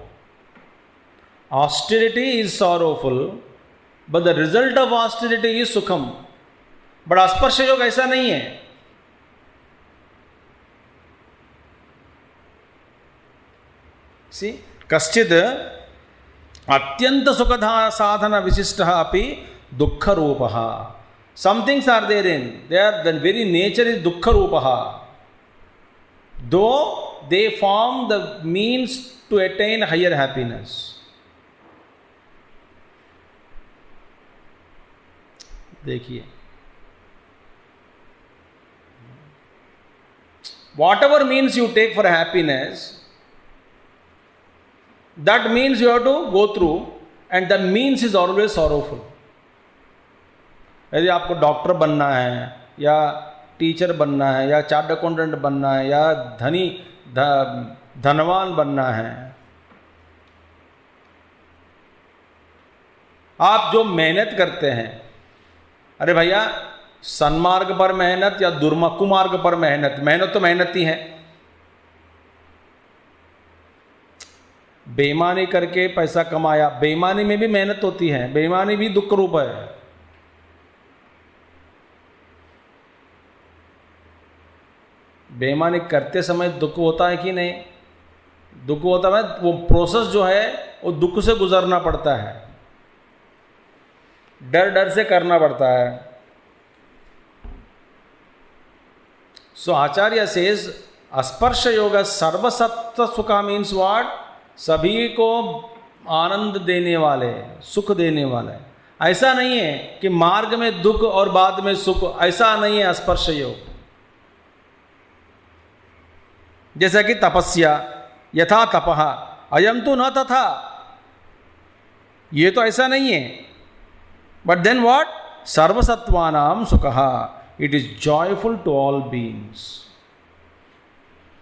A: Austerity is sorrowful, but the result of austerity is sukham. But asparsha yoga ऐसा नहीं है. See, kaschid अत्यंत सुखधा साधन विशिष्टः अपि दुःख रूपः. Some things are therein. The very nature is dukkha रूपः. Though they form the means to attain higher happiness. देखिए, whatever means you take for happiness, that means you have to go through, and that means is always sorrowful. यदि आपको doctor बनना है या teacher बनना है या चार्टर्ड अकाउंटेंट बनना है या धनवान बनना है, आप जो मेहनत करते हैं, अरे भैया सन्मार्ग पर मेहनत या कुमार्ग पर मेहनत, मेहनत तो मेहनत ही है. बेईमानी करके पैसा कमाया, बेईमानी में भी मेहनत होती है, बेईमानी भी दुख रूप है. बेईमानी करते समय दुख होता है कि नहीं? दुख होता है. वो प्रोसेस जो है वो दुख से गुजरना पड़ता है, डर डर से करना पड़ता है. सो आचार्य सेज स्पर्श योग सर्वसत्व सुखा मीन्स व्हाट? सभी को आनंद देने वाले, सुख देने वाले. ऐसा नहीं है कि मार्ग में दुख और बाद में सुख, ऐसा नहीं है स्पर्श योग. जैसा कि तपस्या, यथा तपः अयम तो न तथा, ये तो ऐसा नहीं है. But then what? सर्वसत्वानां सुखः, it is joyful to all beings,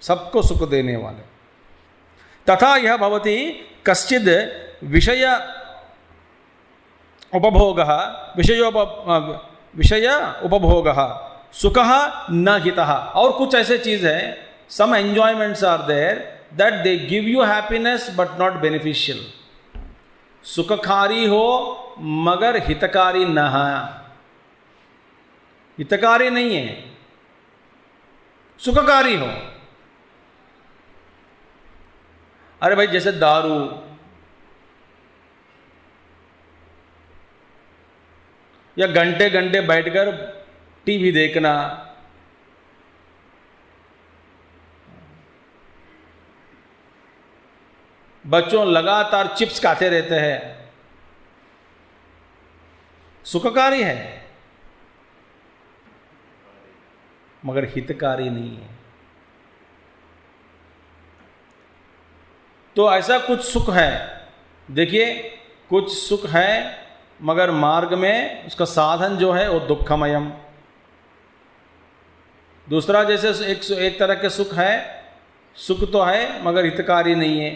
A: सबको सुख देने वाले. तथा यह भवति कश्चिद विषय उपभोगः, विषय उपभोगः सुखः न हितः. और कुछ ऐसे चीज है, some enjoyments are there that they give you happiness but not beneficial. सुखकारी हो मगर हितकारी न है. हितकारी नहीं है, सुखकारी हो. अरे भाई जैसे दारू, या घंटे घंटे बैठकर टीवी देखना, बच्चों लगातार चिप्स खाते रहते हैं, सुखकारी है मगर हितकारी नहीं है. तो ऐसा कुछ सुख है. देखिए, कुछ सुख है मगर मार्ग में उसका साधन जो है वो दुखमयम. दूसरा जैसे एक तरह के सुख है, सुख तो है मगर हितकारी नहीं है.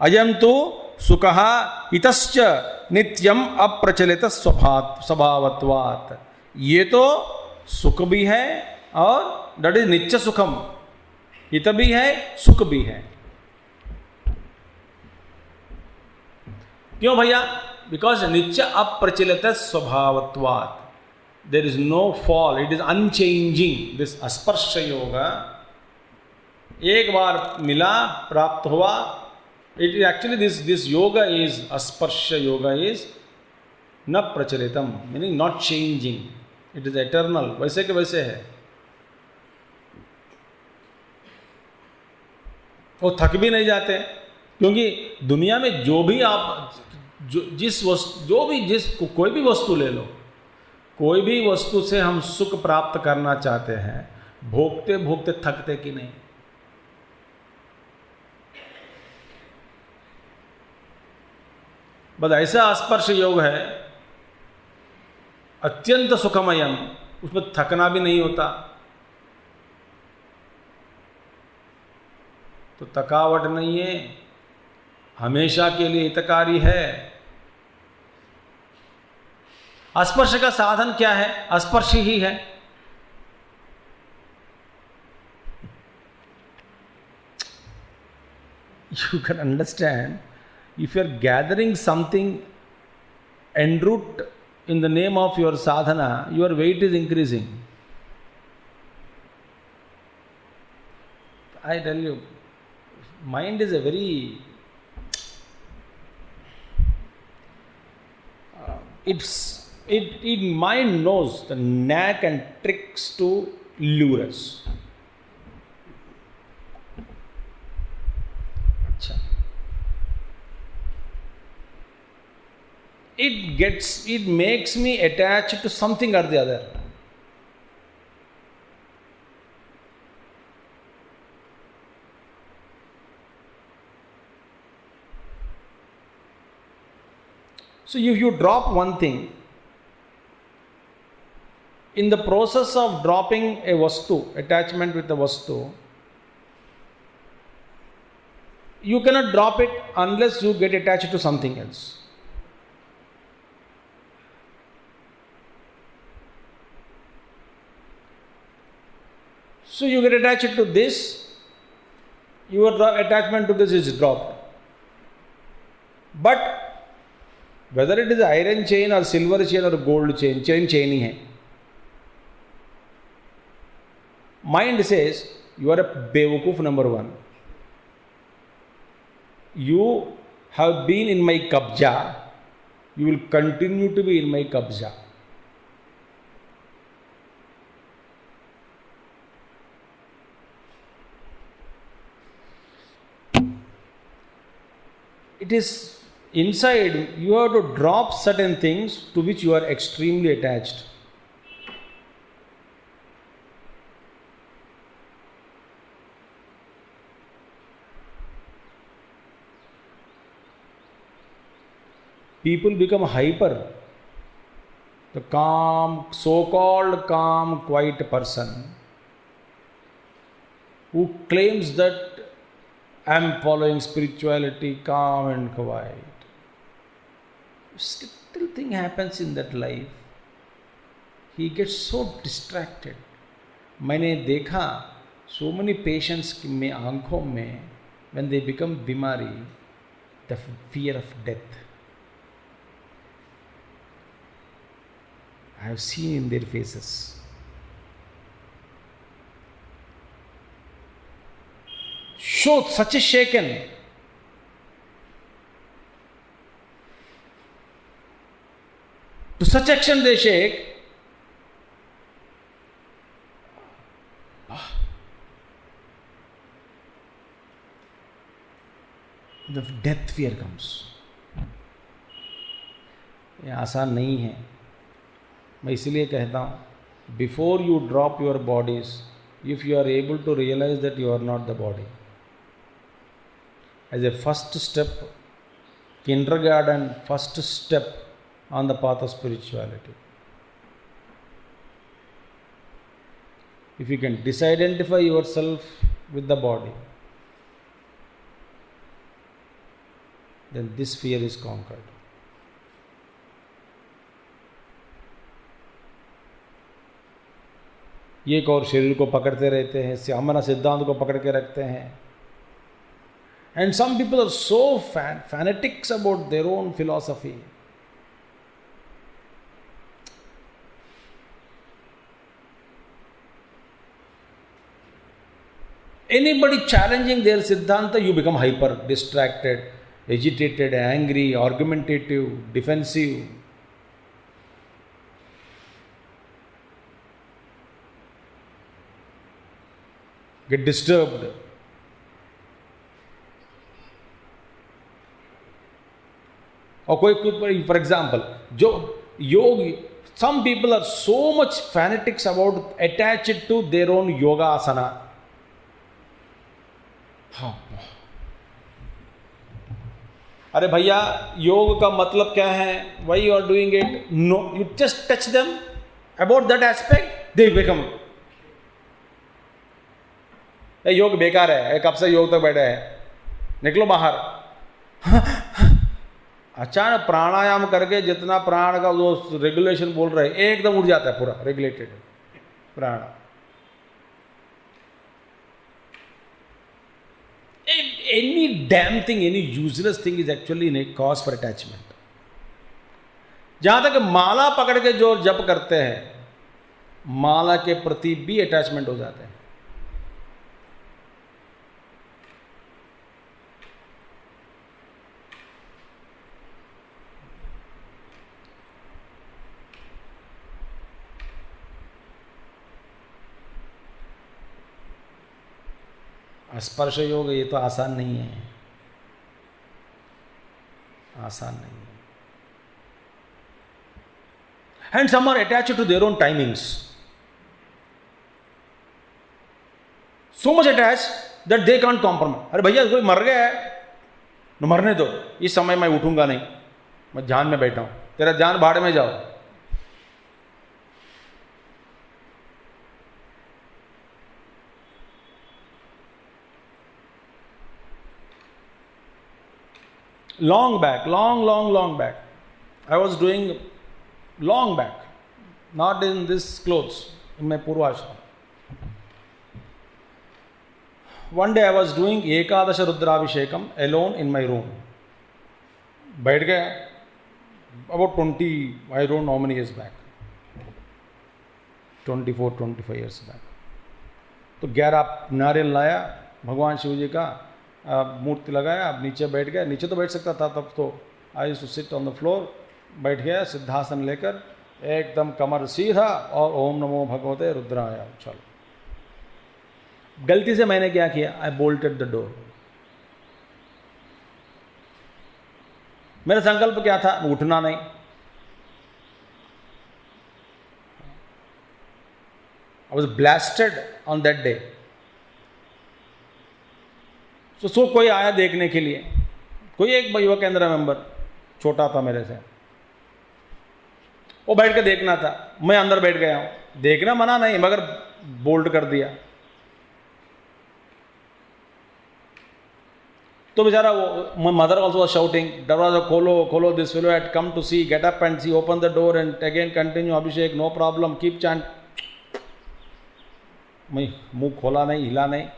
A: अयम तो सुखः हितश्च नित्यम अप्रचलित स्वभावत्वात्. ये तो सुख भी है और दैट इज नित्य सुखम. हित भी है, सुख भी है. क्यों भैया? बिकॉज नित्य अप्रचलित स्वभावत्वात्, there is no fall, it is unchanging. This स्पर्श योगा एक बार मिला, प्राप्त हुआ. It is actually this yoga is asparsha yoga is na prachalitam, meaning not changing. It is eternal, वैसे के वैसे है. वो थक भी नहीं जाते, क्योंकि दुनिया में जो भी आप कोई भी वस्तु ले लो, कोई भी वस्तु से हम सुख प्राप्त करना चाहते हैं, भोगते भोगते थकते कि नहीं? बस ऐसा स्पर्श योग है, अत्यंत सुखमयम, उसमें थकना भी नहीं होता। तो थकावट नहीं है, हमेशा के लिए हितकारी है। स्पर्श का साधन क्या है? स्पर्श ही है। You can understand, if you are gathering something en route in the name of your sadhana, your weight is increasing. I tell you, mind is a very mind knows the knack and tricks to lure us. It makes me attached to something or the other. So if you drop one thing, in the process of dropping a vastu, attachment with the vastu, you cannot drop it unless you get attached to something else. So you get attached to this, your attachment to this is dropped. But whether it is iron chain or silver chain or gold chain, chain ही है. Mind says, you are a बेवकूफ number one. You have been in my kabja, you will continue to be in my kabja. It is inside, you have to drop certain things to which you are extremely attached. People become hyper. The calm, so-called calm, quiet person who claims that I am following spirituality, calm and quiet. Little thing happens in that life, he gets so distracted. मैंने देखा so many patients में आंखों में, when they become बीमारी, the fear of death, I have seen in their faces. So such a shaken. To such extent they shake. The death fear comes. ये आसान नहीं है. मैं इसलिए कहता हूँ, before you drop your bodies, if you are able to realize that you are not the body, as a first step, kindergarten, first step on the path of spirituality. If you can disidentify yourself with the body, then this fear is conquered. ये एक और शरीर को पकड़ते रहते हैं, सामना सिद्धांत को पकड़ के रखते हैं. And some people are so fanatics about their own philosophy. Anybody challenging their siddhanta, you become hyper, distracted, agitated, angry, argumentative, defensive. Get disturbed. और कोई फॉर एग्जाम्पल जो योग, some people are so much fanatics about attached to their own yoga asana. हाँ, अरे भैया योग का मतलब क्या है, why you are doing it? No, you just touch them about that aspect, they become, ये योग बेकार है, कब से योग तक बैठे हैं, निकलो बाहर। अचानक प्राणायाम करके जितना प्राण का जो रेगुलेशन बोल रहे हैं एकदम उड़ जाता है, पूरा रेगुलेटेड प्राण। Any damn thing, any useless thing is actually a cause for attachment. जहां तक माला पकड़ के जो जप करते हैं, माला के प्रति भी अटैचमेंट हो जाते हैं। स्पर्श योग ये तो आसान नहीं है, आसान नहीं है। And some are attached to their own timings, so much attach that they can't compromise. अरे भैया कोई मर गया है, न मरने दो, इस समय मैं उठूंगा नहीं, मैं ध्यान में बैठा हूं, तेरा जान भाड़ में जाओ। Long back, long back, I was doing long back, not in this clothes, in my Purvashram. One day I was doing Ekadasha Rudrabhishekam alone in my room. बैठ गया, about 20, I don't know how many years back, 24-25 years back. तो 11 नारियल लाया, भगवान शिव जी का मूर्ति लगाया, अब नीचे बैठ गया, नीचे तो बैठ सकता था तब तो, I used to sit on the floor, बैठ गया सिद्धासन लेकर, एकदम कमर सीधा और ओम नमो भगवते रुद्राय। चलो, गलती से मैंने क्या किया, आई बोल्टेड द डोर। मेरा संकल्प क्या था, उठना नहीं। I was blasted on that day. So कोई आया देखने के लिए, कोई एक युवा केंद्र मेंबर, छोटा था मेरे से, वो बैठ के देखना था, मैं अंदर बैठ गया हूं, देखना मना नहीं मगर बोल्ड कर दिया। तो बेचारा वो, मदर ऑल्सो वाज शाउटिंग, दरवाजा खोलो खोलो, this fellow had come to see, get up and see, open the door and again continue Abhishek, no problem, keep chant. मैं मुंह खोला नहीं, हिला नहीं।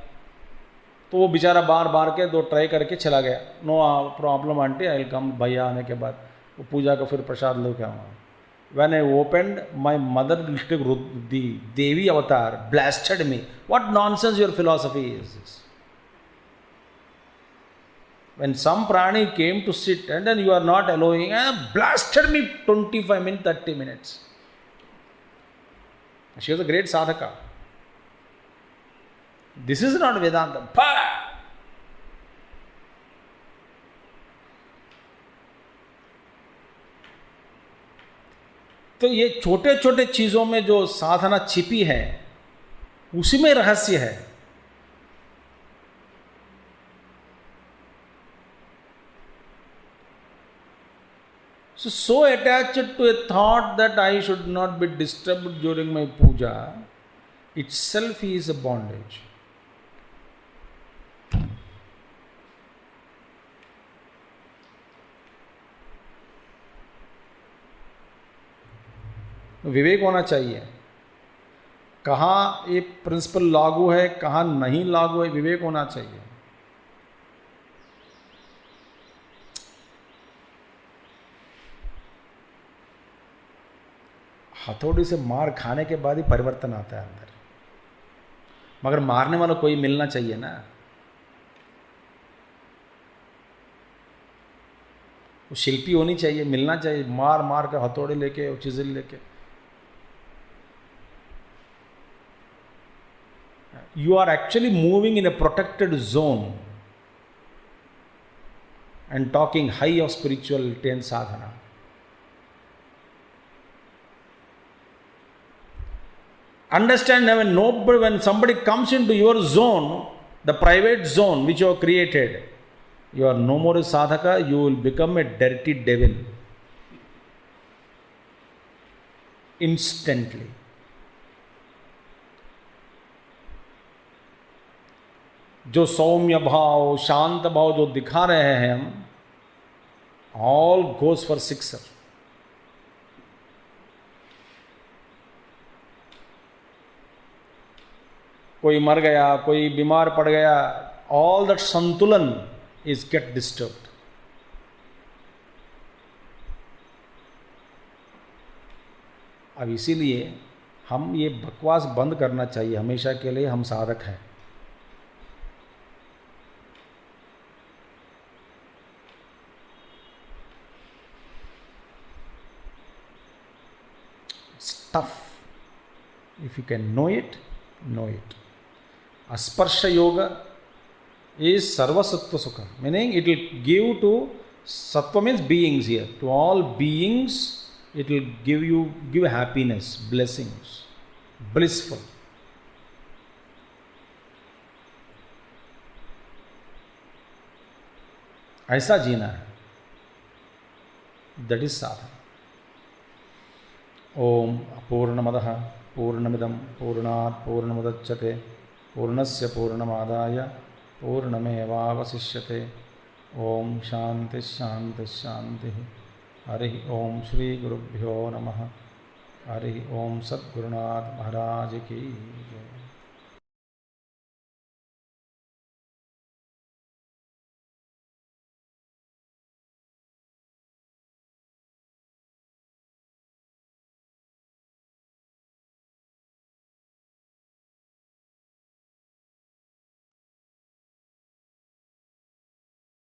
A: तो वो बेचारा बार बार के 2 ट्राई करके चला गया। No problem aunty, I will come. भैया आने के बाद वो पूजा का फिर प्रसाद लेके आऊँगा। When I opened, my mother the devi avatar blasted me, what nonsense your philosophy is this? When some prani came to sit and then you are not allowing, blasted me 25 minutes, 30 minutes. She was a great sadhaka. This is not Vedanta. तो ये छोटे छोटे चीजों में जो साधना छिपी है, उसी में रहस्य है। So attached to a thought that I should not be disturbed during my puja, itself is a bondage. विवेक होना चाहिए, कहाँ ये प्रिंसिपल लागू है, कहाँ नहीं लागू है, विवेक होना चाहिए। हथौड़ी से मार खाने के बाद ही परिवर्तन आता है अंदर, मगर मारने वाला कोई मिलना चाहिए ना। वो शिल्पी होनी चाहिए, मिलना चाहिए, मार मार के हथौड़ी लेके और चिजिल लेके। You are actually moving in a protected zone and talking high of spirituality and sadhana. Understand, when somebody comes into your zone, the private zone which you have created, you are no more a sadhaka, you will become a dirty devil instantly. जो सौम्य भाव, शांत भाव जो दिखा रहे हैं हम, all goes for sixer. कोई मर गया, कोई बीमार पड़ गया, ऑल दैट संतुलन इज गेट डिस्टर्ब्ड. अब इसीलिए हम ये बकवास बंद करना चाहिए. हमेशा के लिए हम साधक हैं. Tough. If you can know it, know it. Asparsha yoga is sarva sattva sukha, meaning it will give to, sattva means beings here, to all beings it will give happiness, blessings, blissful. ऐसा जीना है. That is sadhana. ओम पूर्णमदः पूर्णमिदं पूर्णात् पूर्णमुदच्यते पूर्णस्य पूर्णमादाय पूर्णमेवावशिष्यते. ओम शांति शांति शांति. हरि ओम श्री गुरुभ्यो नमः. हरि ओम सद्गुरुनाथ महाराज की जय.